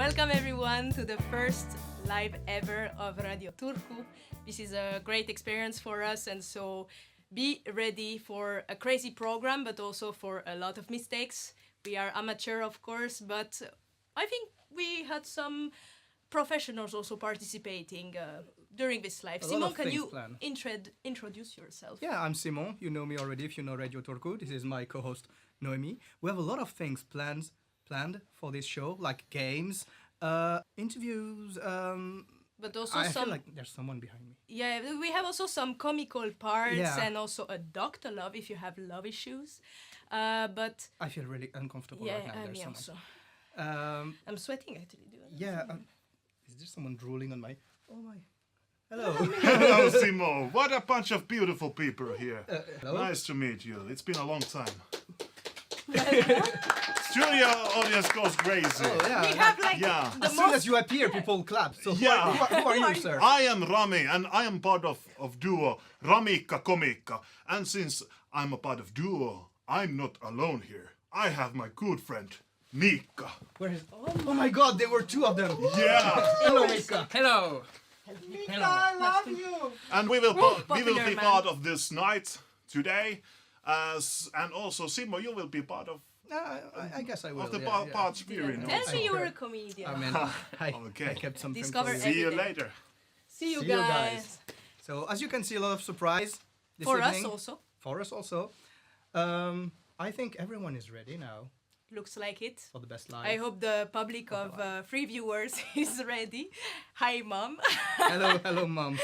Welcome everyone to the first live ever of Radio Turku. This is a great experience for us, and so be ready for a crazy program, but also for a lot of mistakes. We are amateur, of course, but I think we had some professionals also participating during this live. Simon, can you introduce yourself? Yeah, I'm Simon. You know me already if you know Radio Turku. This is my co-host Noémie. We have a lot of things planned for this show, like games, interviews. But also I feel like there's someone behind me. Yeah, we have also some comical parts, Yeah. and also a doctor love if you have love issues. But I feel really uncomfortable yeah, right now. There's me someone. also. I'm sweating actually. Yeah. Is there someone drooling on my? Oh my. Hello. Hello, Simo. What a bunch of beautiful people here. Hello. Nice to meet you. It's been a long time. Studio audience goes crazy. Oh yeah. We have like Yeah. the As soon most. as you appear, people clap. So Yeah. who are you, sir? I am Rami, and I am part of duo Ramikka Komikka. And since I'm a part of duo, I'm not alone here. I have my good friend Miikka. Where is? Oh my God! There were two of them. Yeah. Hello, Miikka. Hello. I love you. And we will popular be man. part of this night today, and also Simo, you will be part of I guess I will. the yeah. parts we're in. Tell also. me you were a comedian. I mean, Okay. I kept something. Discover for you. See you Every day. later. See you See you guys. guys. So as you can see, a lot of surprise this For evening. us also. For us also. I think everyone is ready now Looks like it. for the best live. I hope the public of free viewers is ready. Hi, Mom. Hello, Mom.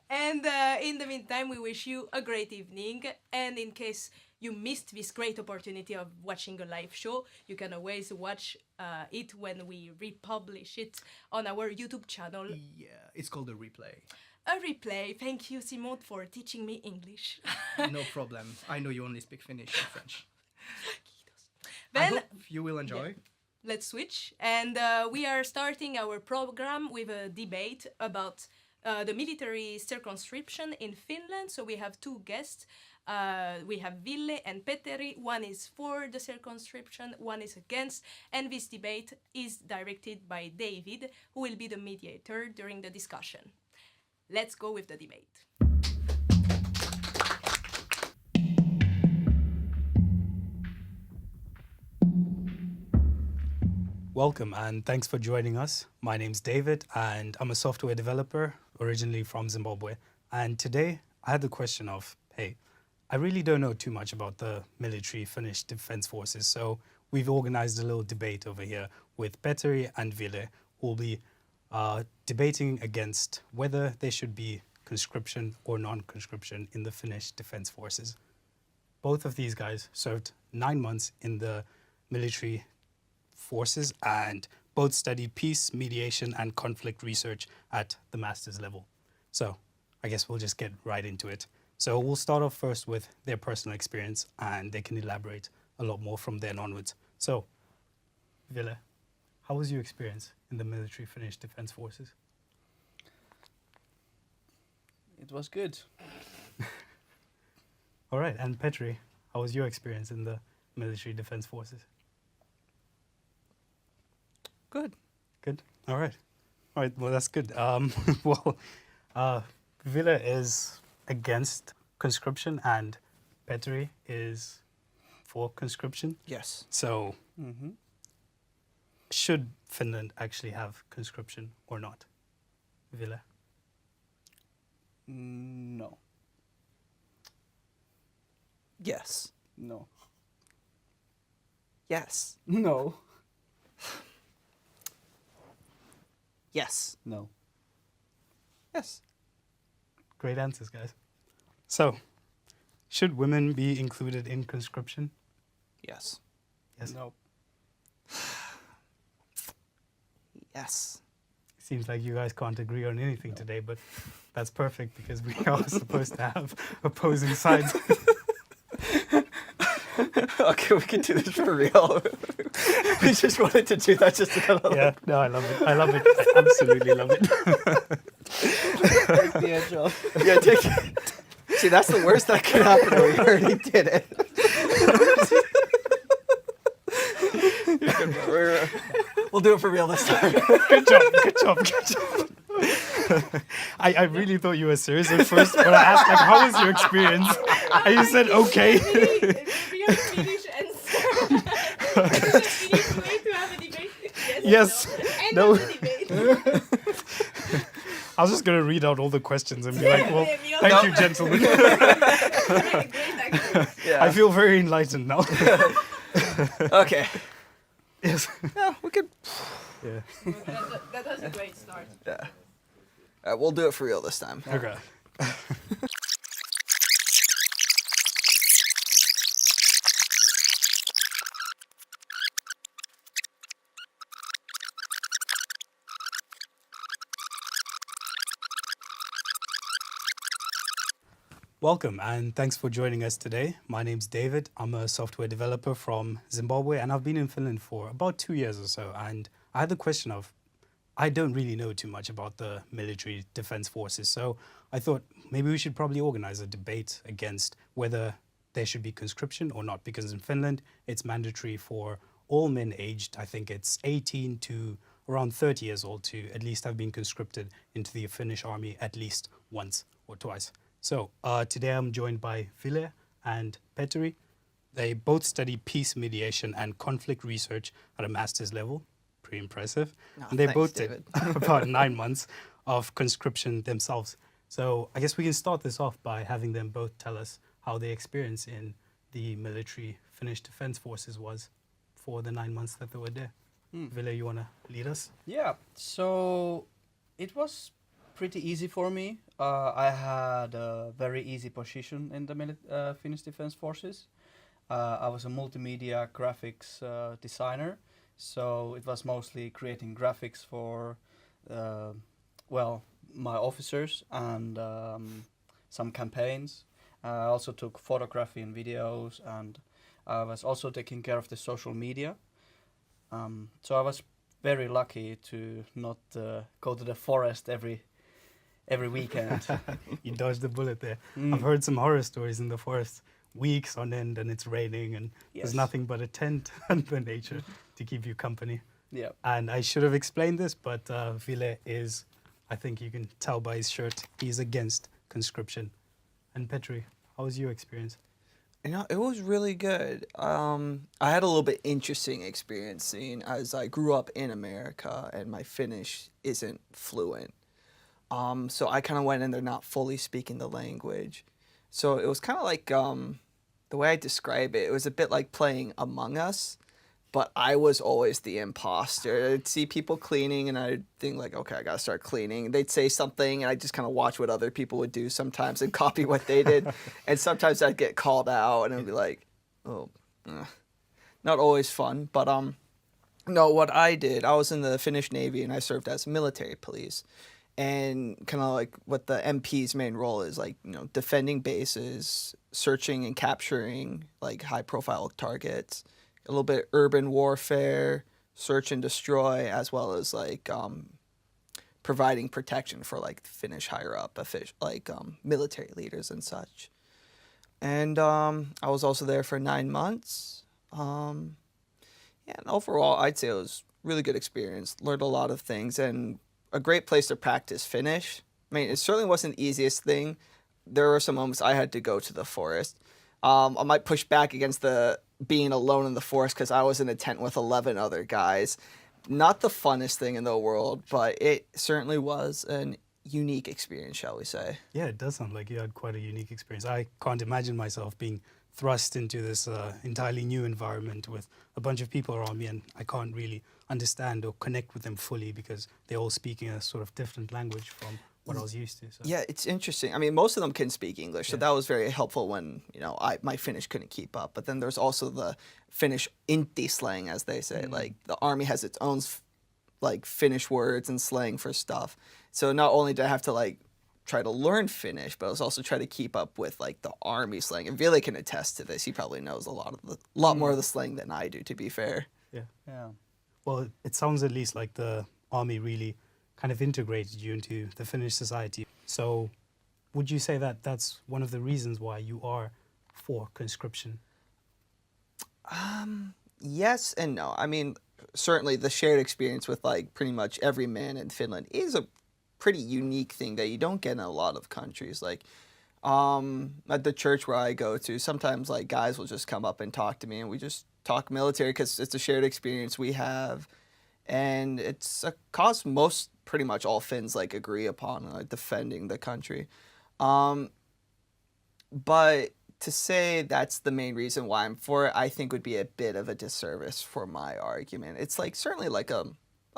And in the meantime, we wish you a great evening. And in case you missed this great opportunity of watching a live show, you can always watch it when we republish it on our YouTube channel. Yeah, it's called a replay. A replay. Thank you, Simon, for teaching me English. No problem. I know you only speak Finnish and French. I Then hope you will enjoy. let's switch. And we are starting our program with a debate about the military circonscription in Finland. So we have two guests. We have Ville and Petteri. One is for the circonscription, one is against. And this debate is directed by David, who will be the mediator during the discussion. Let's go with the debate. Welcome and thanks for joining us. My name's David and I'm a software developer originally from Zimbabwe. And today I had the question of, hey, I really don't know too much about the military Finnish Defense Forces. So we've organized a little debate over here with Petteri and Ville, who will be debating against whether there should be conscription or non-conscription in the Finnish Defense Forces. Both of these guys served 9 months in the military forces and both studied peace, mediation, and conflict research at the master's level. So I guess we'll just get right into it. So we'll start off first with their personal experience and they can elaborate a lot more from then onwards. So, Ville, how was your experience in the military Finnish Defense Forces? It was good. All right, and Petteri, how was your experience in the military Defense Forces? Good. Good. All right. All right. Well, that's good. Ville is against conscription and Petteri is for conscription. Yes. So, should Finland actually have conscription or not? Ville? No. Yes. No. Yes. No. Yes. No. Yes. Great answers, guys. So, should women be included in conscription? Yes. Yes. No. Yes. Seems like you guys can't agree on anything today, but that's perfect because we are supposed to have opposing sides. Okay, we can do this for real. We just wanted to do that just to kind of Yeah, no, I love it. I love it. I absolutely love it. take the edge off. Yeah, take it. See, that's the worst that could happen. We already did it. We'll do it for real this time. Good job. I really thought you were serious at first, but I asked, like, how was your experience? And you said, okay. Real Finnish answer. We need to wait to have a debate. Yes. End No. of the debate. I was just going to read out all the questions and be like, well, Yeah, we all thank know. you, gentlemen. Great answer. Yeah. I feel very enlightened now. Okay. Yes. Yeah, we could. Yeah. That was a great start. Yeah. All right, we'll do it for real this time. Okay. Welcome and thanks for joining us today. My name's David. I'm a software developer from Zimbabwe and I've been in Finland for about 2 years or so. And I had the question of, I don't really know too much about the military defense forces. So I thought maybe we should probably organize a debate against whether there should be conscription or not. Because in Finland, it's mandatory for all men aged, I think it's 18 to around 30 years old to at least have been conscripted into the Finnish army at least once or twice. So today I'm joined by Ville and Petteri. They both study peace mediation and conflict research at a master's level. Pretty impressive. Oh, And they thanks, both David. did about 9 months of conscription themselves. So I guess we can start this off by having them both tell us how their experience in the military Finnish defense forces was for the 9 months that they were there. Ville, you want to lead us? Yeah, so it was pretty easy for me. I had a very easy position in the Finnish Defense Forces. I was a multimedia graphics designer, so it was mostly creating graphics for, my officers and some campaigns. I also took photography and videos, and I was also taking care of the social media. So I was very lucky to not go to the forest every weekend. You dodged the bullet there. Mm. I've heard some horror stories in the forest, weeks on end, and it's raining, and Yes. there's nothing but a tent and the nature to keep you company. Yeah. And I should have explained this, but Ville is, I think you can tell by his shirt, he's against conscription. And Petteri, how was your experience? You know, it was really good. I had a little bit interesting experience seeing as I grew up in America and my Finnish isn't fluent. So I kind of went in there not fully speaking the language. So it was kind of like, the way I describe it, it was a bit like playing Among Us, but I was always the imposter. I'd see people cleaning and I'd think like, okay, I gotta start cleaning. They'd say something and I'd just kind of watch what other people would do sometimes and copy what they did. And sometimes I'd get called out and I'd be like, not always fun. But no, what I did, I was in the Finnish Navy and I served as military police. And kind of like what the MP's main role is, like, you know, defending bases, searching and capturing like high profile targets, a little bit urban warfare, search and destroy, as well as like providing protection for like Finnish higher up military leaders and such. And I was also there for 9 months. And overall, I'd say it was a really good experience. Learned a lot of things and a great place to practice Finnish. I mean, it certainly wasn't the easiest thing. There were some moments I had to go to the forest. I might push back against the being alone in the forest because I was in a tent with 11 other guys. Not the funnest thing in the world, but it certainly was an unique experience, shall we say. Yeah, it does sound like you had quite a unique experience. I can't imagine myself being thrust into this entirely new environment with a bunch of people around me, and I can't really understand or connect with them fully because they're all speaking a sort of different language from what I was used to. So. Yeah, it's interesting. I mean, most of them can speak English, so that was very helpful when, you know, my Finnish couldn't keep up. But then there's also the Finnish inti slang, as they say. Like, the army has its own, like, Finnish words and slang for stuff. So not only did I have to, like, try to learn Finnish, but I was also trying to keep up with, like, the army slang. And Ville can attest to this. He probably knows a lot more of the slang than I do, to be fair. Yeah. Well, it sounds at least like the army really kind of integrated you into the Finnish society. So would you say that that's one of the reasons why you are for conscription? Yes and no. I mean, certainly the shared experience with like pretty much every man in Finland is a pretty unique thing that you don't get in a lot of countries. Like at the church where I go to, sometimes like guys will just come up and talk to me, and we just talk military because it's a shared experience we have, and it's a cause most pretty much all Finns like agree upon, like defending the country. But to say that's the main reason why I'm for it, I think would be a bit of a disservice for my argument. It's like certainly like a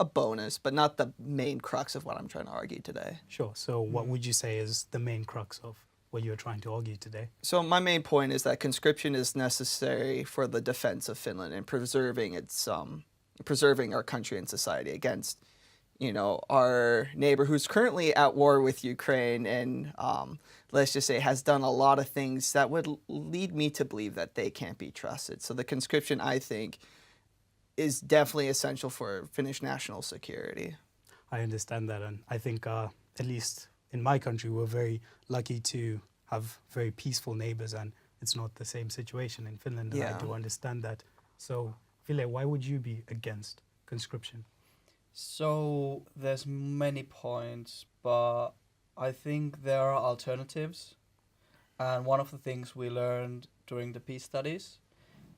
bonus, but not the main crux of what I'm trying to argue today. Sure. So what would you say is the main crux of what you're trying to argue today? So my main point is that conscription is necessary for the defense of Finland and preserving our country and society against, you know, our neighbor who's currently at war with Ukraine and let's just say has done a lot of things that would lead me to believe that they can't be trusted. So the conscription, I think, is definitely essential for Finnish national security. I understand that, and I think at least in my country we're very lucky to have very peaceful neighbors, and it's not the same situation in Finland, and I do understand that. So, Ville, why would you be against conscription? So there's many points, but I think there are alternatives. And one of the things we learned during the peace studies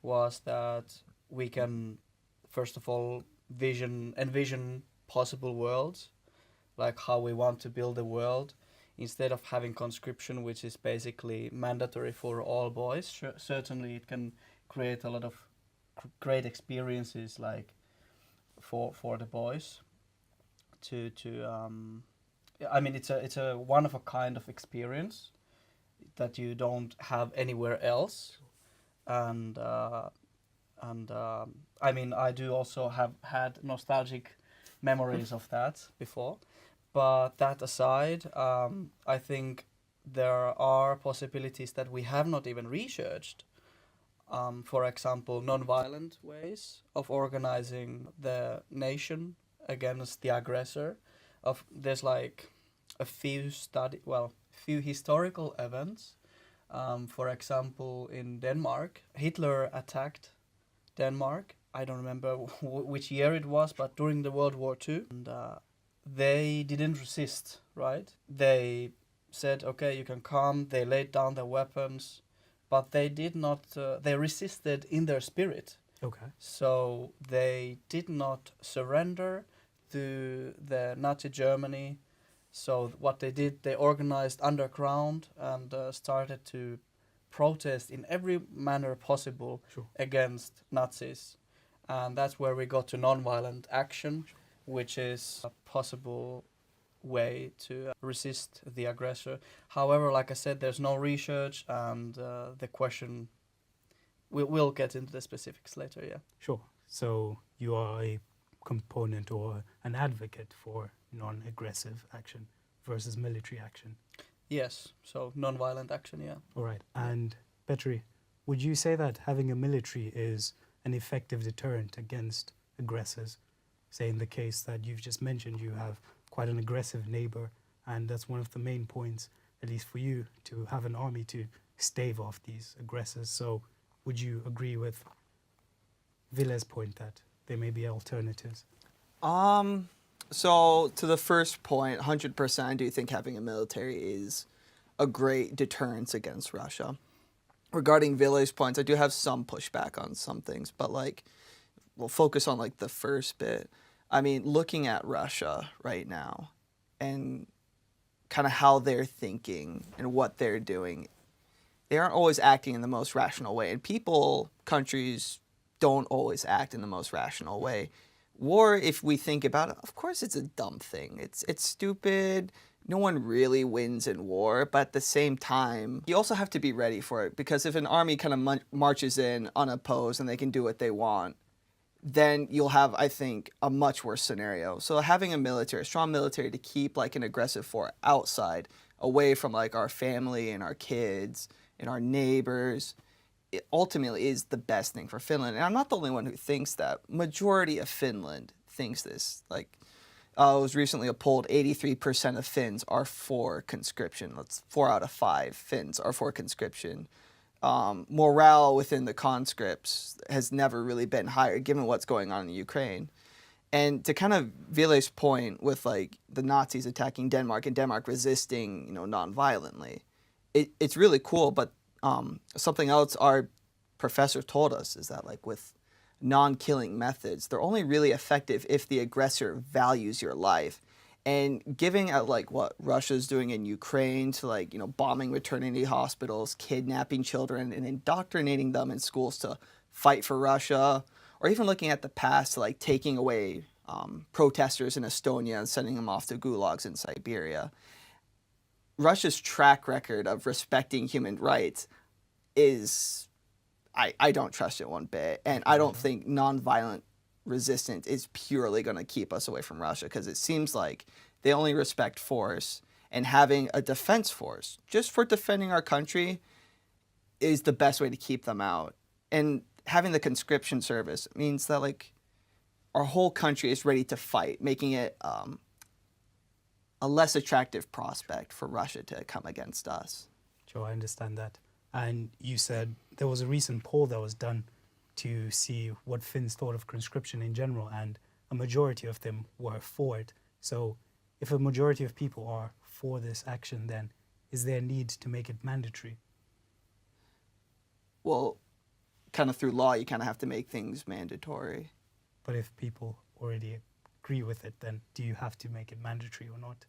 was that we can, first of all, envision possible worlds, like how we want to build a world, instead of having conscription, which is basically mandatory for all boys. Certainly it can create a lot of great experiences, like for the boys I mean, it's a one of a kind of experience that you don't have anywhere else, and I mean, I do also have had nostalgic memories of that before. But that aside, I think there are possibilities that we have not even researched. For example, non-violent ways of organizing the nation against the aggressor. There's like a few historical events. For example, in Denmark, Hitler attacked Denmark. I don't remember which year it was, but during the World War II. And they didn't resist, right? They said, okay, you can come. They laid down their weapons, but they did not, they resisted in their spirit. Okay. So they did not surrender to the Nazi Germany. So what they did, they organized underground and started to protest in every manner possible against Nazis. And that's where we got to nonviolent action, which is a possible way to resist the aggressor. However, like I said, there's no research, and the question, we'll get into the specifics later, yeah. Sure. So you are a component or an advocate for non-aggressive action versus military action? Yes, so non-violent action, yeah. All right. And Petteri, would you say that having a military is an effective deterrent against aggressors? Say in the case that you've just mentioned, you have quite an aggressive neighbor, and that's one of the main points, at least for you, to have an army to stave off these aggressors. So would you agree with Ville's point that there may be alternatives? So to the first point, 100%, I do think having a military is a great deterrence against Russia. Regarding Ville's points, I do have some pushback on some things, but like, we'll focus on like the first bit. I mean, looking at Russia right now and kind of how they're thinking and what they're doing, they aren't always acting in the most rational way. And countries don't always act in the most rational way. War, if we think about it, of course it's a dumb thing. It's stupid. No one really wins in war, but at the same time, you also have to be ready for it, because if an army kind of marches in unopposed and they can do what they want, then you'll have, I think, a much worse scenario. So having a strong military to keep like an aggressive force outside, away from like our family and our kids and our neighbors, it ultimately is the best thing for Finland. And I'm not the only one who thinks that. Majority of Finland thinks this. Like, it was recently polled, 83% of Finns are for conscription. That's 4 out of 5 Finns are for conscription. morale within the conscripts has never really been higher, given what's going on in Ukraine. And to kind of Ville's point with like the Nazis attacking Denmark and Denmark resisting, non-violently, it's really cool. But something else our professor told us is that like with non-killing methods, they're only really effective if the aggressor values your life. And giving out like what Russia's doing in Ukraine to like, bombing maternity hospitals, kidnapping children and indoctrinating them in schools to fight for Russia, or even looking at the past to like taking away protesters in Estonia and sending them off to gulags in Siberia. Russia's track record of respecting human rights is, I don't trust it one bit. And I don't think nonviolent resistance is purely going to keep us away from Russia, because it seems like they only respect force, and having a defense force just for defending our country is the best way to keep them out. And having the conscription service means that like our whole country is ready to fight, making it a less attractive prospect for Russia to come against us. Joe, I understand that. And you said there was a recent poll that was done to see what Finns thought of conscription in general, and a majority of them were for it. So if a majority of people are for this action, then is there a need to make it mandatory? Well, kind of through law, you kind of have to make things mandatory. But if people already agree with it, then do you have to make it mandatory or not?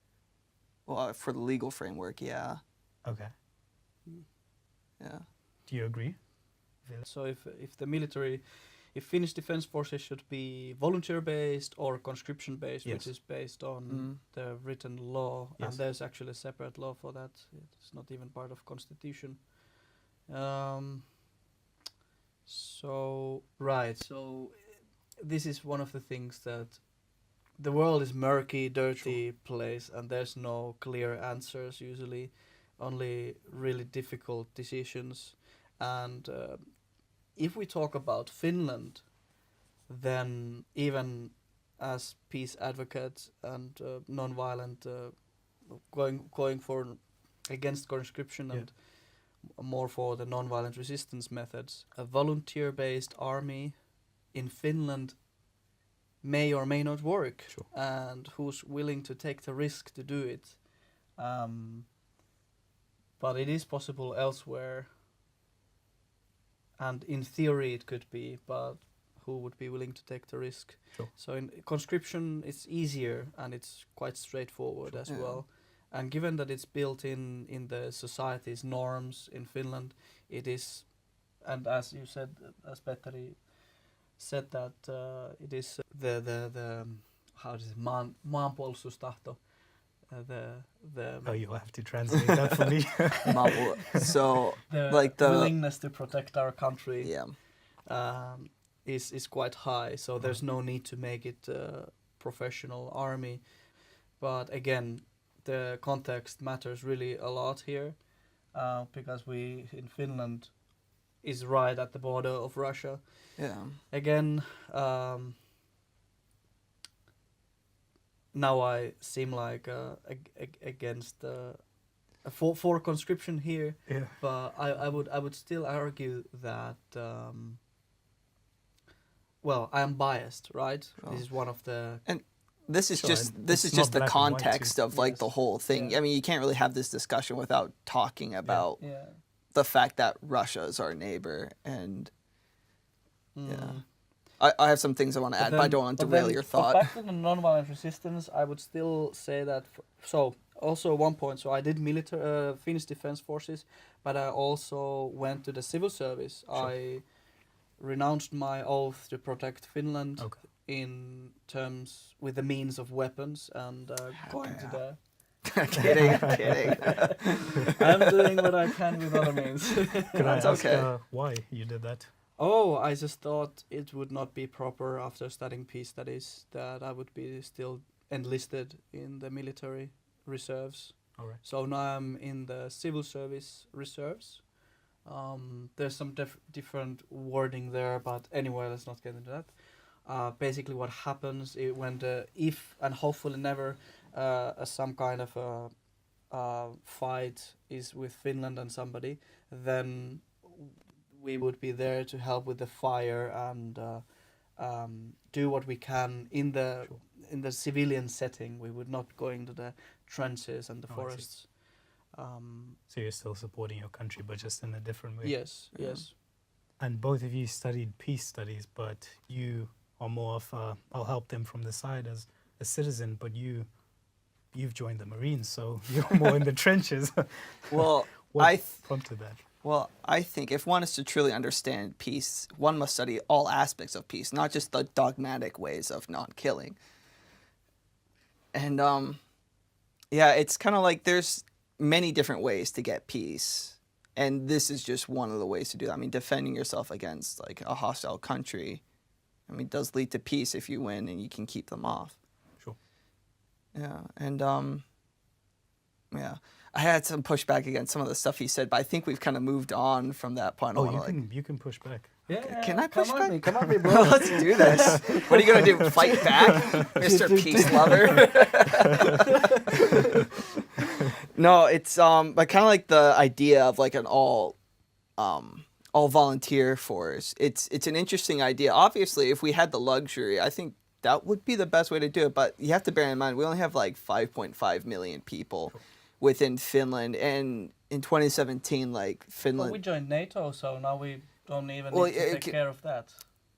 Well, for the legal framework, yeah. Okay. Yeah. Do you agree? So if the military, if Finnish Defence Forces should be volunteer-based or conscription-based, Yes. which is based on the written law, Yes. and there's actually a separate law for that. It's not even part of constitution. So this is one of the things that the world is murky, dirty place, and there's no clear answers usually, only really difficult decisions. And if we talk about Finland, then even as peace advocates and non-violent, going for against conscription and more for the non-violent resistance methods, a volunteer-based army in Finland may or may not work, and who's willing to take the risk to do it. But it is possible elsewhere. And in theory it could be, but who would be willing to take the risk? Sure. So in conscription it's easier and it's quite straightforward as well. And given that it's built in the society's norms in Finland, it is, and as you said, as Petteri said, that it is the how is it, maanpuolustustahto. You'll have to translate that for me. So the like the willingness to protect our country yeah. Is quite high, so there's no need to make it a professional army. But again, the context matters really a lot here, because we in Finland is right at the border of Russia. Yeah. Again, now I seem like against for conscription here, but I would still argue that well, I am biased, right? This is one of the This is Sure, just and this it's is just not the black and white context too. of like Yes. the whole thing. Yeah. I mean, you can't really have this discussion without talking about yeah. the fact that Russia is our neighbor. And yeah, I have some things I want to add, but I don't want to derail your thought. Back to the nonviolent resistance, I would still say that. So also one point. So I did military Finnish Defence Forces, but I also went to the civil service. Sure. I renounced my oath to protect Finland in terms with the means of weapons and going to the. kidding. I'm doing what I can with other means. Could I That's ask okay. why you did that? Oh, I just thought it would not be proper after studying peace studies that I would be still enlisted in the military reserves. All right. So now I'm in the civil service reserves. There's some different wording there, but anyway, let's not get into that. Basically, what happens when if and hopefully never some kind of a fight is with Finland and somebody, then we would be there to help with the fire and do what we can in the civilian setting. We would not go into the trenches and the Oh, I see. forests. So you're still supporting your country, but just in a different way. Yes, Yeah. yes. And both of you studied peace studies, but you are more of I'll help them from the side as a citizen, but you've joined the Marines, so you're more in the trenches. Well, What prompted that? Well, I think if one is to truly understand peace, one must study all aspects of peace, not just the dogmatic ways of not killing. And yeah, it's kind of like there's many different ways to get peace, and this is just one of the ways to do that. I mean, defending yourself against like a hostile country, I mean, does lead to peace if you win and you can keep them off. Sure. Yeah, and yeah, I had some pushback against some of the stuff he said, but I think we've kind of moved on from that point. Oh, I wanna, you can push back. Yeah, Can I push come back? at me, come at me, bro. Let's do this. What are you gonna do? Fight back, Mr. Peace Lover? No, it's but kind of like the idea of like an all volunteer force. It's an interesting idea. Obviously, if we had the luxury, I think that would be the best way to do it. But you have to bear in mind we only have like 5.5 million people within Finland, and in 2017, like Finland. But we joined NATO, so now we don't even Well, need to take care of that.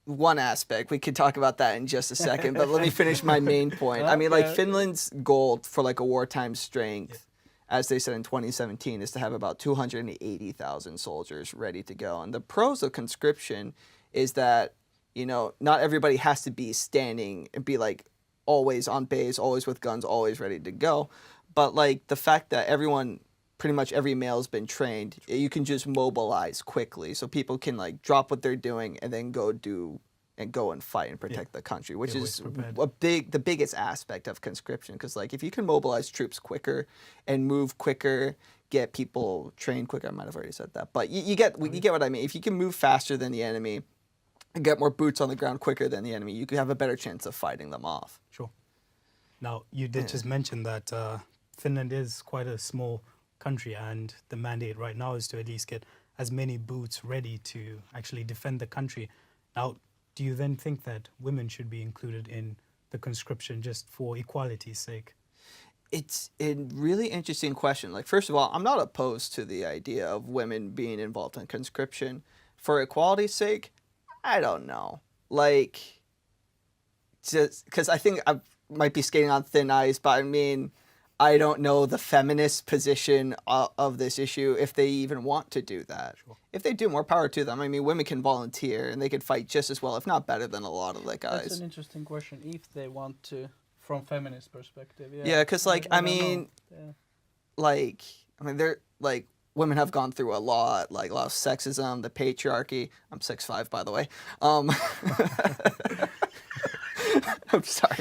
One aspect. We could talk about that in just a second, but let me finish my main point. I mean, like Okay. Finland's goal for like a wartime strength, as they said in 2017, is to have about 280,000 soldiers ready to go. And the pros of conscription is that, you know, not everybody has to be standing and be like always on base, always with guns, always ready to go. But like the fact that everyone, pretty much every male's been trained, you can just mobilize quickly, so people can like drop what they're doing and then go and fight and protect the country, which They're is always the biggest aspect of conscription. Because like if you can mobilize troops quicker and move quicker, get people trained quicker, I might have already said that, but you get what I mean. If you can move faster than the enemy and get more boots on the ground quicker than the enemy, you can have a better chance of fighting them off. Sure. Now, you did just mention that Finland is quite a small country, and the mandate right now is to at least get as many boots ready to actually defend the country. Now, do you then think that women should be included in the conscription just for equality's sake? It's a really interesting question. Like, first of all, I'm not opposed to the idea of women being involved in conscription. For equality's sake, I don't know. Like, just because I think I might be skating on thin ice, but I mean, I don't know the feminist position of this issue, if they even want to do that. Sure. If they do, more power to them. I mean, women can volunteer and they can fight just as well, if not better, than a lot of the guys. That's an interesting question. If they want to, from feminist perspective, yeah. Yeah, because like I don't know. mean, Yeah. they're like women have gone through a lot of sexism, the patriarchy. I'm 6'5", by the way. I'm sorry.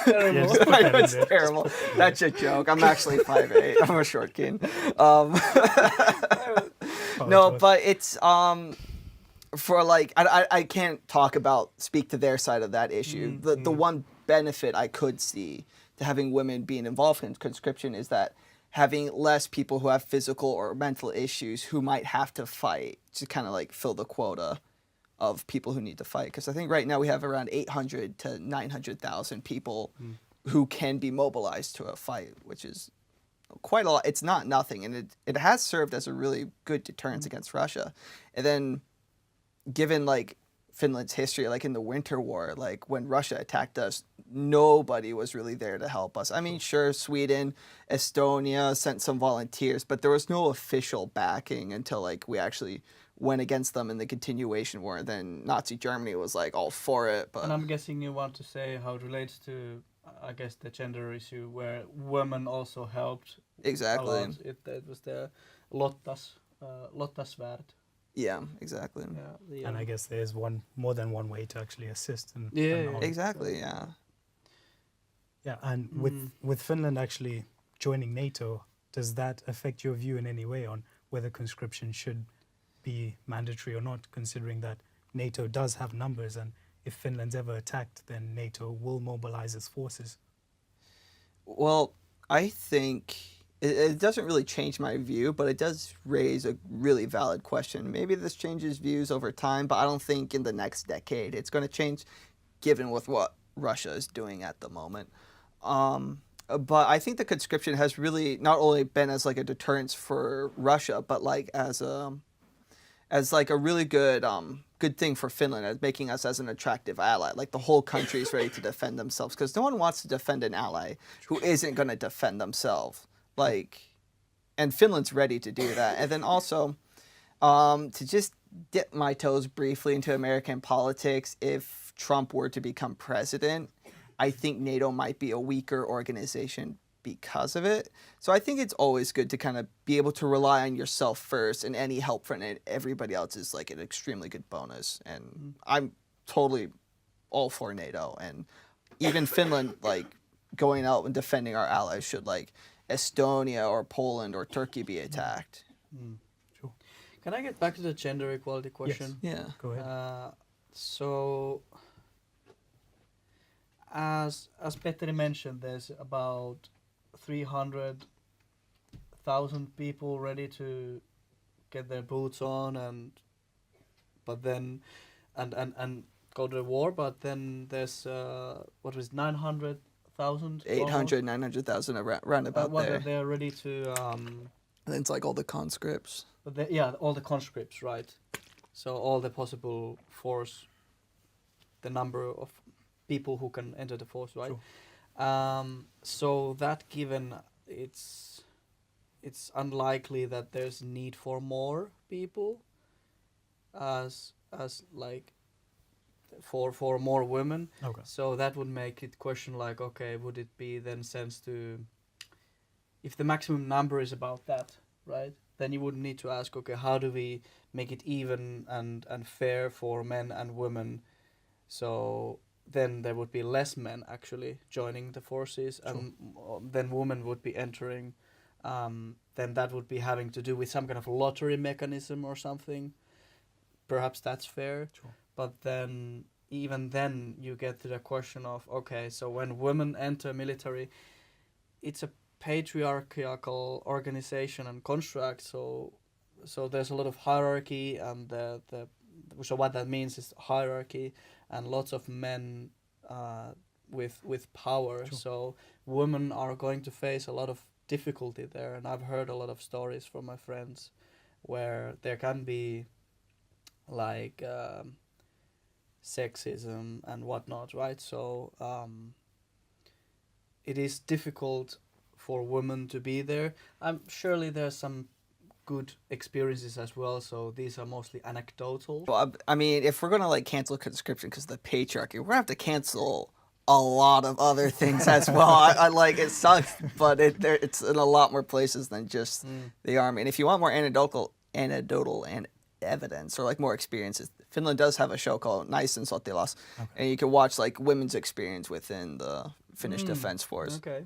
Yeah, just put I that know in it's there. terrible. That's a joke. I'm actually 5'8". I'm a short kid. No, but it's for like I can't speak to their side of that issue. The one benefit I could see to having women being involved in conscription is that having less people who have physical or mental issues who might have to fight to kind of like fill the quota of people who need to fight. Because I think right now we have around 800 to 900,000 people who can be mobilized to a fight, which is quite a lot. It's not nothing, and it has served as a really good deterrence against Russia. And then given like Finland's history, like in the Winter War, like when Russia attacked us, nobody was really there to help us. I mean, sure, Sweden, Estonia sent some volunteers, but there was no official backing until like we actually went against them in the continuation war. Then Nazi Germany was like all for it. But And I'm guessing you want to say how it relates to, I guess, the gender issue, where women also helped. exactly. A lot. It was the Lottasvärd. Yeah, exactly. Yeah, And I guess there's more than one way to actually assist. And Yeah, all. Exactly, yeah. Yeah, and with Finland actually joining NATO, does that affect your view in any way on whether conscription should be mandatory or not, considering that NATO does have numbers, and if Finland's ever attacked, then NATO will mobilize its forces? Well, I think it doesn't really change my view, but it does raise a really valid question. Maybe this changes views over time, but I don't think in the next decade it's going to change, given with what Russia is doing at the moment. But I think the conscription has really not only been as like a deterrence for Russia, but like as like a really good good thing for Finland, as making us as an attractive ally. Like the whole country is ready to defend themselves, because no one wants to defend an ally who isn't going to defend themselves. Like, and Finland's ready to do that. And then also, to just dip my toes briefly into American politics, if Trump were to become president, I think NATO might be a weaker organization because of it. So I think it's always good to kind of be able to rely on yourself first, and any help from everybody else is like an extremely good bonus. And I'm totally all for NATO, and even Finland, like going out and defending our allies should like Estonia or Poland or Turkey be attacked. Sure. Can I get back to the gender equality question? Yeah. Go ahead. So, as Petteri mentioned, there's about 300,000 people ready to get their boots on and go to the war. But then there's 900,000? 800, 900,000 around about there. They're ready to. And then it's like all the conscripts. But all the conscripts, right? So all the possible force, the number of people who can enter the force, right? Sure. So that given, it's unlikely that there's need for more people, as like for more women. Okay. So that would make it question like, okay, would it be then sense to, if the maximum number is about that, right? Then you would need to ask, okay, how do we make it even and fair for men and women? So then there would be less men actually joining the forces, and then women would be entering. Then that would be having to do with some kind of lottery mechanism or something. Perhaps that's fair. Sure. But then, even then, you get to the question of, okay, so when women enter military, it's a patriarchal organization and construct, so there's a lot of hierarchy, and so what that means is hierarchy and lots of men with power. Sure. So women are going to face a lot of difficulty there, and I've heard a lot of stories from my friends where there can be like sexism and whatnot, right? So it is difficult for women to be there. Surely there's some good experiences as well, so these are mostly anecdotal. Well, I mean, if we're gonna like cancel conscription because of the patriarchy, we're gonna have to cancel a lot of other things as well. I like it sucks, but it's in a lot more places than just the army. And if you want more anecdotal and evidence or like more experiences, Finland does have a show called Naisten sotilas, and you can watch like women's experience within the Finnish Defense Force. Okay.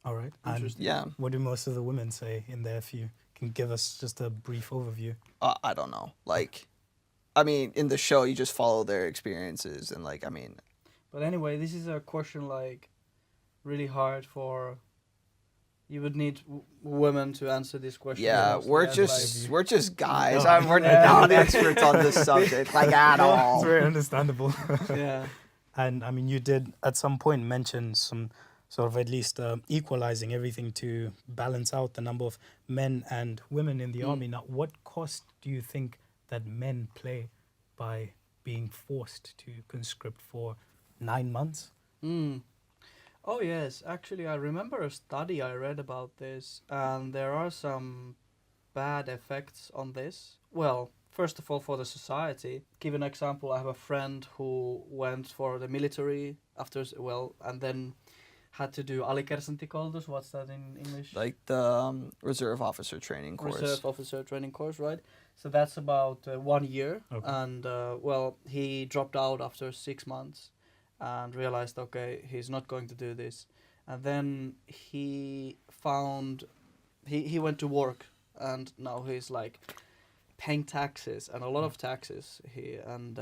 All right. And Interesting. Yeah. what do most of the women say in there? If you can give us just a brief overview. I don't know. Like, I mean, in the show, you just follow their experiences, and like, I mean. But anyway, this is a question like really hard for. You would need women to answer this question. Yeah, mostly we're as, just guys. No. We're not experts on this subject, like at It's all. very understandable. yeah. And I mean, you did at some point mention some sort of at least equalizing everything to balance out the number of men and women in the army. Now, what cost do you think that men play by being forced to conscript for 9 months? Oh yes, actually I remember a study I read about this, and there are some bad effects on this. Well, first of all, for the society. Give an example, I have a friend who went for the military after, and then had to do alikersanttikoulutus. What's that in English? Like the reserve officer training course. Reserve officer training course, right? So that's about 1 year, Okay. and he dropped out after 6 months and realized, okay, he's not going to do this. And then he went to work, and now he's like paying taxes and a lot of taxes here, and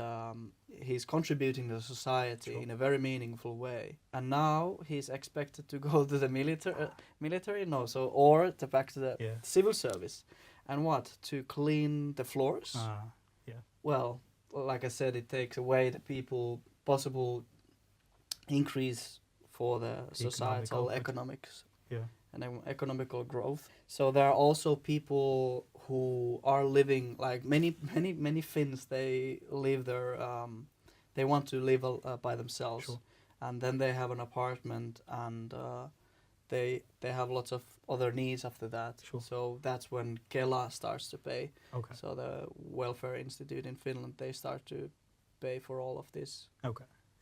he's contributing to society in a very meaningful way. And now he's expected to go to the military, no, so or to back to the civil service, and what, to clean the floors? Well, like I said, it takes away the people possible increase for the societal economics and economical growth. So there are also people who are living, like many Finns, they live their they want to live by themselves, and then they have an apartment, and they have lots of other needs after that. So that's when Kela starts to pay. So the welfare institute in Finland, they start to pay for all of this.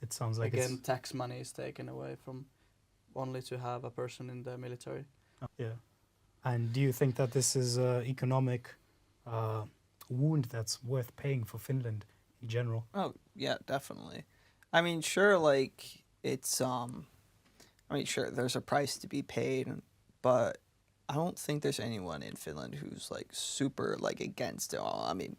It sounds like again, tax money is taken away from only to have a person in the military. And do you think that this is an economic wound that's worth paying for Finland in general? Oh, yeah, definitely. I mean, sure, like, it's, I mean, sure, there's a price to be paid, but I don't think there's anyone in Finland who's, like, super, like, against it all. I mean,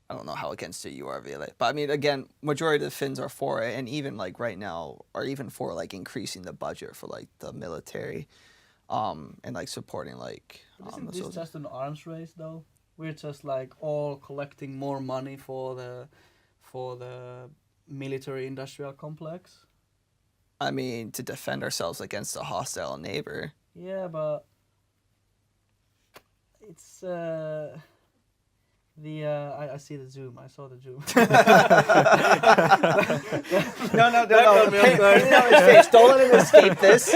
I don't know how against it you are, Ville. But, I mean, again, majority of the Finns are for it, and even, like, right now, are even for, like, increasing the budget for, like, the military, and, like, supporting, like... Isn't this just an arms race, though? We're just, like, all collecting more money for the military-industrial complex. I mean, to defend ourselves against a hostile neighbor. Yeah, but it's I see the zoom. I saw the zoom. No. Paint on his face. Don't let him escape this.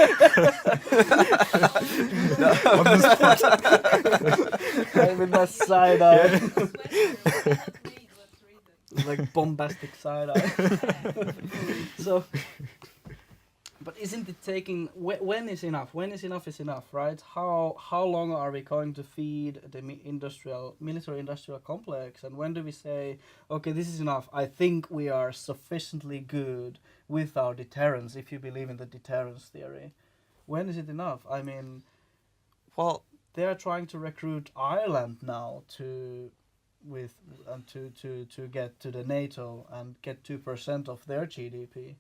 I'm with my side eye. Like bombastic side eye. So. But isn't it taking... When is enough? When is enough, right? How long are we going to feed the military-industrial complex? And when do we say, okay, this is enough. I think we are sufficiently good with our deterrence, if you believe in the deterrence theory. When is it enough? I mean... Well... They are trying to recruit Ireland now to get to the NATO and get 2% of their GDP.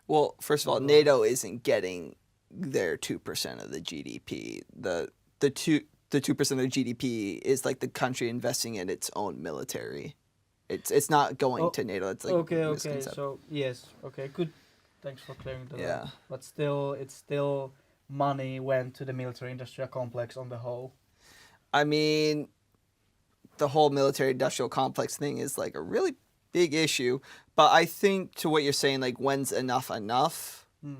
Well, first of all, NATO isn't getting their 2% of the GDP. The 2% of their GDP is like the country investing in its own military. It's not going to NATO. It's like okay. So yes, okay, good. Thanks for clearing that up. But still, it's still money went to the military-industrial complex on the whole. I mean, the whole military-industrial complex thing is like a really big issue. But I think to what you're saying, like, when's enough?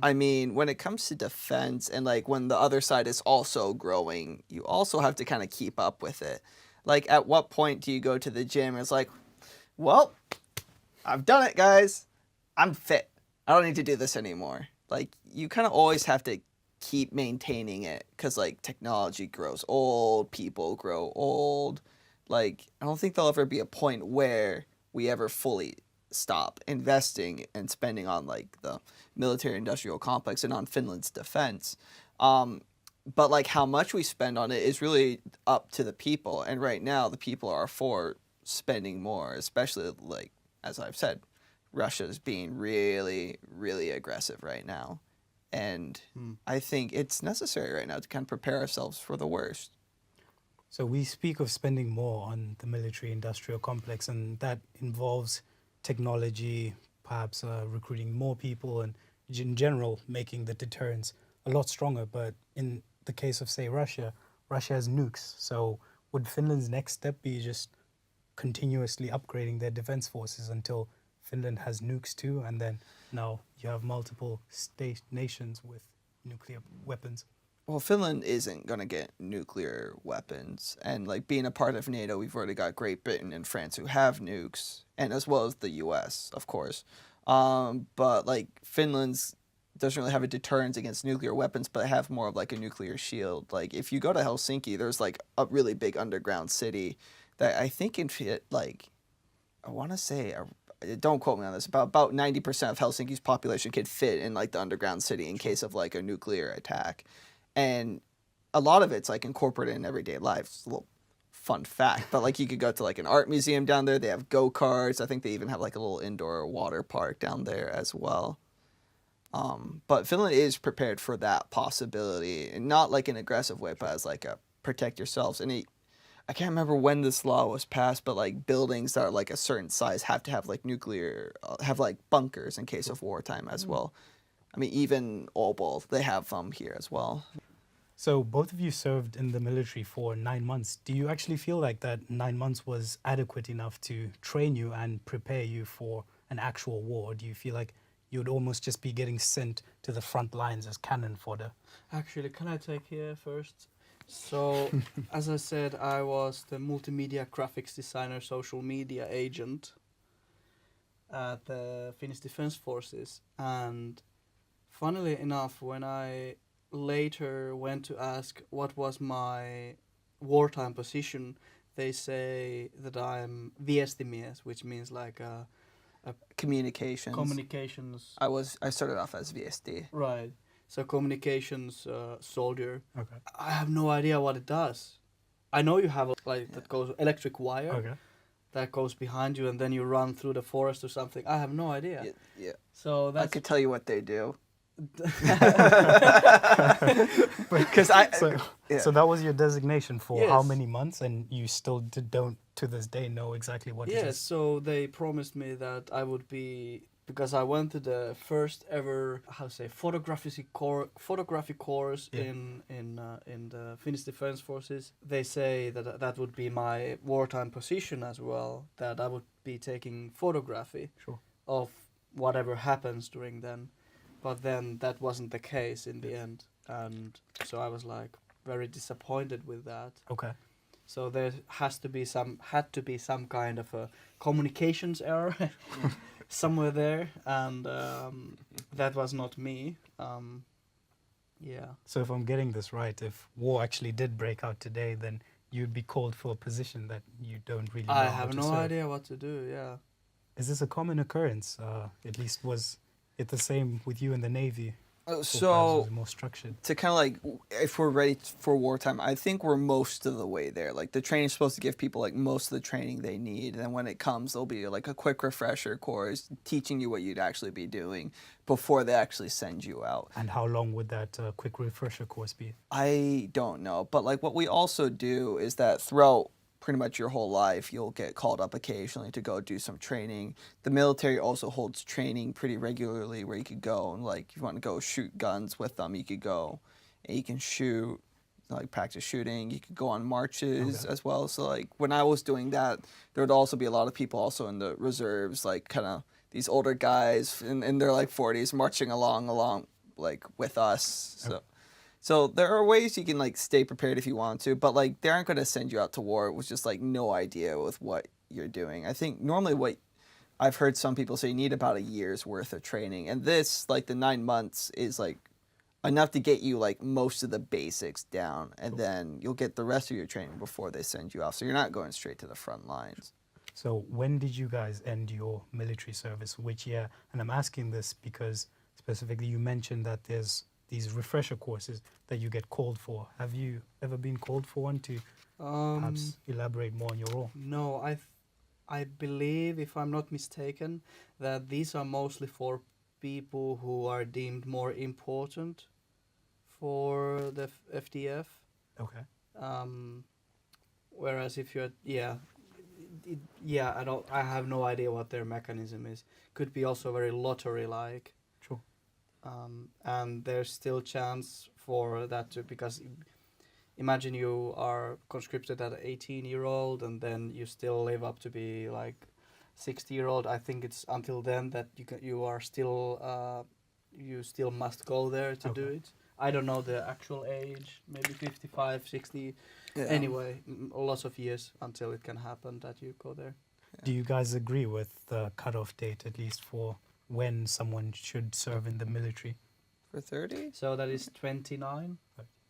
I mean, when it comes to defense and, like, when the other side is also growing, you also have to kind of keep up with it. Like, at what point do you go to the gym and it's like, well, I've done it, guys. I'm fit. I don't need to do this anymore. Like, you kind of always have to keep maintaining it because, like, technology grows old, people grow old. Like, I don't think there'll ever be a point where we ever fully stop investing and spending on, like, the military-industrial complex and on Finland's defense. But, like, how much we spend on it is really up to the people. And right now, the people are for spending more, especially, like, as I've said, Russia's being really, really aggressive right now. And I think it's necessary right now to kind of prepare ourselves for the worst. So we speak of spending more on the military-industrial complex, and that involves technology, perhaps recruiting more people, and in general making the deterrence a lot stronger. But in the case of, say, Russia has nukes. So would Finland's next step be just continuously upgrading their defense forces until Finland has nukes too, and then now you have multiple state nations with nuclear weapons? Well, Finland isn't going to get nuclear weapons. And, like, being a part of NATO, we've already got Great Britain and France who have nukes, and as well as the U.S., of course. But, like, Finland's doesn't really have a deterrence against nuclear weapons, but have more of, like, a nuclear shield. Like, if you go to Helsinki, there's, like, a really big underground city that I think can fit, like, I want to say, don't quote me on this, about 90% of Helsinki's population could fit in, like, the underground city in case of, like, a nuclear attack. And a lot of it's, like, incorporated in everyday life. It's a little fun fact, but like you could go to like an art museum down there. They have go-karts. I think they even have like a little indoor water park down there as well. But Finland is prepared for that possibility, and not like an aggressive way, but as like a protect yourselves. And I can't remember when this law was passed, but like buildings that are like a certain size have to have like have like bunkers in case of wartime as well. I mean, even Åbo, they have them here as well. So both of you served in the military for 9 months. Do you actually feel like that 9 months was adequate enough to train you and prepare you for an actual war? Do you feel like you'd almost just be getting sent to the front lines as cannon fodder? Actually, can I take here first? So, as I said, I was the multimedia graphics designer, social media agent at the Finnish Defense Forces. And funnily enough, when I later went to ask what was my wartime position, they say that I'm viestimies, which means like Communications. communications. I started off as VSD. Right. So communications soldier. Okay. I have no idea what it does. I know you have that goes electric wire Okay. that goes behind you, and then you run through the forest or something. I have no idea. Yeah. So I that's could tell you what they do. So that was your designation for how Yes. many months, and you still don't to this day know exactly what it yes. is? So they promised me that I would be, because I went to the first ever photography course in the Finnish Defense Forces. They say that would be my wartime position as well. That I would be taking photography of whatever happens during then. But then that wasn't the case in the end, and so I was like very disappointed with that. Okay. So there had to be some kind of a communications error somewhere there, and that was not me. Yeah. So if I'm getting this right, if war actually did break out today, then you'd be called for a position that you don't really know I how have to no serve. idea what to do. Yeah. Is this a common occurrence? At least was it the same with you in the Navy? Or perhaps So was it more structured? to kind of like, if we're ready for wartime, I think we're most of the way there. Like the training's supposed to give people like most of the training they need, and then when it comes, there'll be like a quick refresher course teaching you what you'd actually be doing before they actually send you out. And how long would that quick refresher course be? I don't know, but like what we also do is that throughout pretty much your whole life, you'll get called up occasionally to go do some training. The military also holds training pretty regularly where you could go and like, if you want to go shoot guns with them, you could go and you can shoot, like practice shooting. You could go on marches as well. So like when I was doing that, there would also be a lot of people also in the reserves, like kind of these older guys in their like 40s marching along like with us. So there are ways you can like stay prepared if you want to, but like they aren't going to send you out to war with just like no idea with what you're doing. I think normally what I've heard some people say you need about a year's worth of training, and this like the 9 months is like enough to get you like most of the basics down, and then you'll get the rest of your training before they send you off. So you're not going straight to the front lines. So when did you guys end your military service? Which year? And I'm asking this because specifically you mentioned that there's these refresher courses that you get called for. Have you ever been called for one to perhaps elaborate more on your role? No, I believe, if I'm not mistaken, that these are mostly for people who are deemed more important for the FDF. Okay. Whereas if you're, I have no idea what their mechanism is. Could be also very lottery-like. Sure. And there's still chance for that to, because imagine you are conscripted at an 18-year-old and then you still live up to be like 60-year-old. I think it's until then that you still must go there to do it. I don't know the actual age, maybe 55, 60. Yeah. Anyway, lots of years until it can happen that you go there. Do you guys agree with the cutoff date, at least for when someone should serve in the military? For 30? So that is 29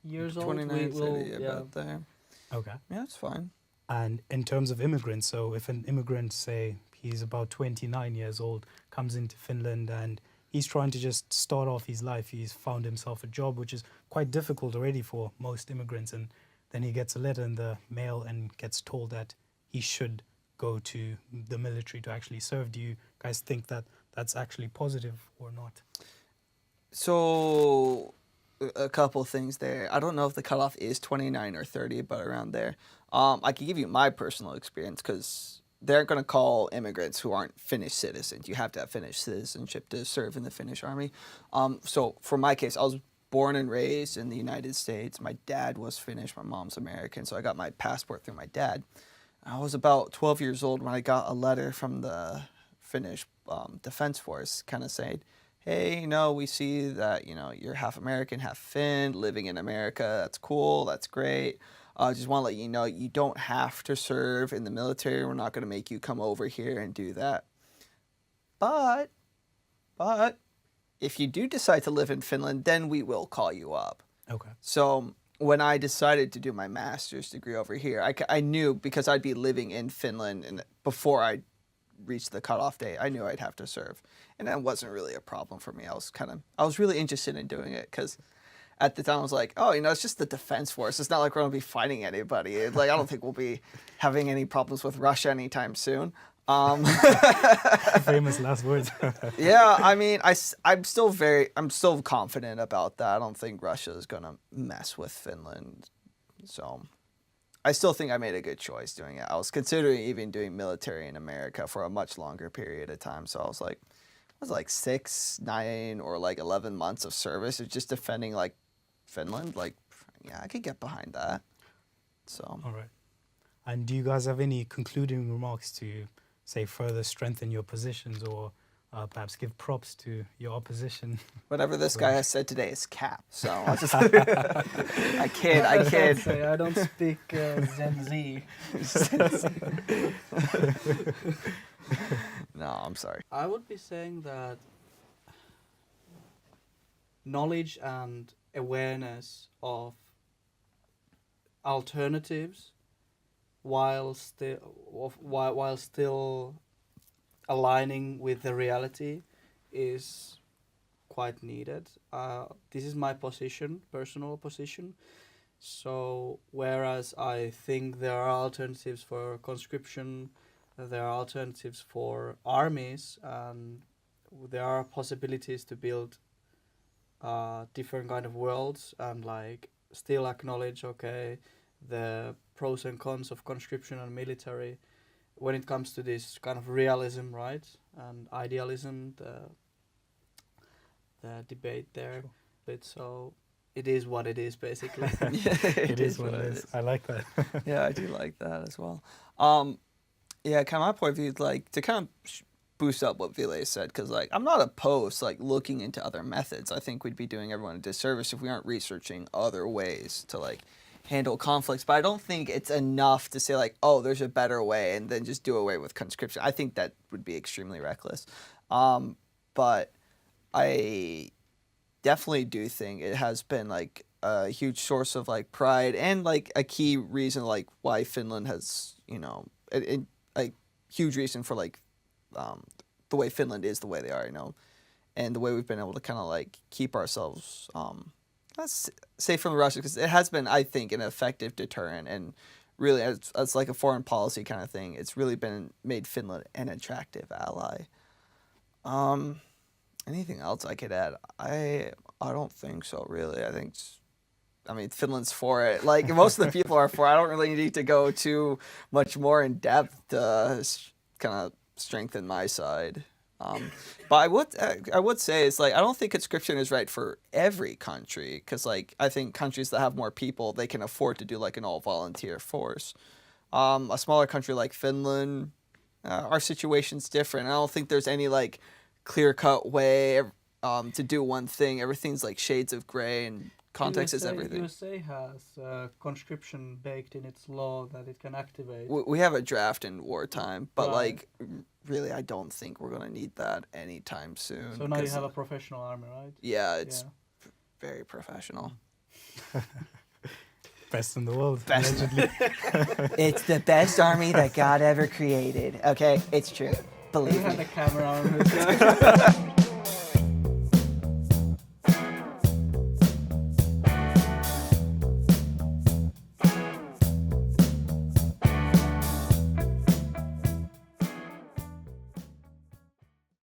years old. 29, 30, about there. Okay. Yeah, that's fine. And in terms of immigrants, so if an immigrant, say, he's about 29 years old, comes into Finland and he's trying to just start off his life, he's found himself a job, which is quite difficult already for most immigrants. And then he gets a letter in the mail and gets told that he should go to the military to actually serve. Do you guys think that that's actually positive or not? So, a couple things there. I don't know if the cutoff is 29 or 30, but around there. I can give you my personal experience because they aren't going to call immigrants who aren't Finnish citizens. You have to have Finnish citizenship to serve in the Finnish army. So, for my case, I was born and raised in the United States. My dad was Finnish, my mom's American, so I got my passport through my dad. I was about 12 years old when I got a letter from the Finnish Defense Force kind of saying, hey, we see that, you're half American, half Finn, living in America. That's cool. That's great. I just want to let you know you don't have to serve in the military. We're not going to make you come over here and do that. But if you do decide to live in Finland, then we will call you up. Okay. So when I decided to do my master's degree over here, I knew because I'd be living in Finland and before I reached the cutoff date, I knew I'd have to serve. And that wasn't really a problem for me. I was really interested in doing it because at the time I was like, it's just the Defense Force. It's not like we're going to be fighting anybody. I don't think we'll be having any problems with Russia anytime soon. Famous last words. Yeah, I'm still confident about that. I don't think Russia is going to mess with Finland. So I still think I made a good choice doing it. I was considering even doing military in America for a much longer period of time. So I was like 6, 9, or 11 months of service. It's just defending Finland. I could get behind that. So. All right. And do you guys have any concluding remarks to say further strengthen your positions or perhaps give props to your opposition? Whatever this guy has said today is cap. So I'll just I kid. I don't speak Gen Z. No, I'm sorry. I would be saying that knowledge and awareness of alternatives while still aligning with the reality is quite needed. This is my personal position. So whereas I think there are alternatives for conscription, there are alternatives for armies, and there are possibilities to build different kind of worlds and still acknowledge, the pros and cons of conscription and military when it comes to this kind of realism, right, and idealism, the debate there. Sure. But so it is what it is, basically. It is what it is. I like that. Yeah, I do like that as well. Yeah, kind of my point of view, to kind of boost up what Ville said, because I'm not opposed looking into other methods. I think we'd be doing everyone a disservice if we aren't researching other ways to handle conflicts. But I don't think it's enough to say there's a better way and then just do away with conscription. I think that would be extremely reckless. But I definitely do think it has been a huge source of pride and a key reason why Finland has a huge reason for the way Finland is the way they are, and the way we've been able to kind of keep ourselves safe from Russia, because it has been, I think, an effective deterrent, and really as a foreign policy kind of thing, it's really made Finland an attractive ally. Anything else I could add? I don't think so, really. Finland's for it. Most of the people are for it. I don't really need to go too much more in depth to kind of strengthen my side. But I would say is I don't think conscription is right for every country, because I think countries that have more people, they can afford to do an all volunteer force. A smaller country like Finland, our situation's different. I don't think there's any clear cut way to do one thing. Everything's shades of gray, and context is everything. USA has conscription baked in its law that it can activate. We have a draft in wartime, but Right. really, I don't think we're gonna need that anytime soon. So now you have a professional army, right? Yeah, it's very professional. Best in the world. Best. Allegedly. It's the best army that God ever created. Okay, it's true. You Believe had me. a camera on.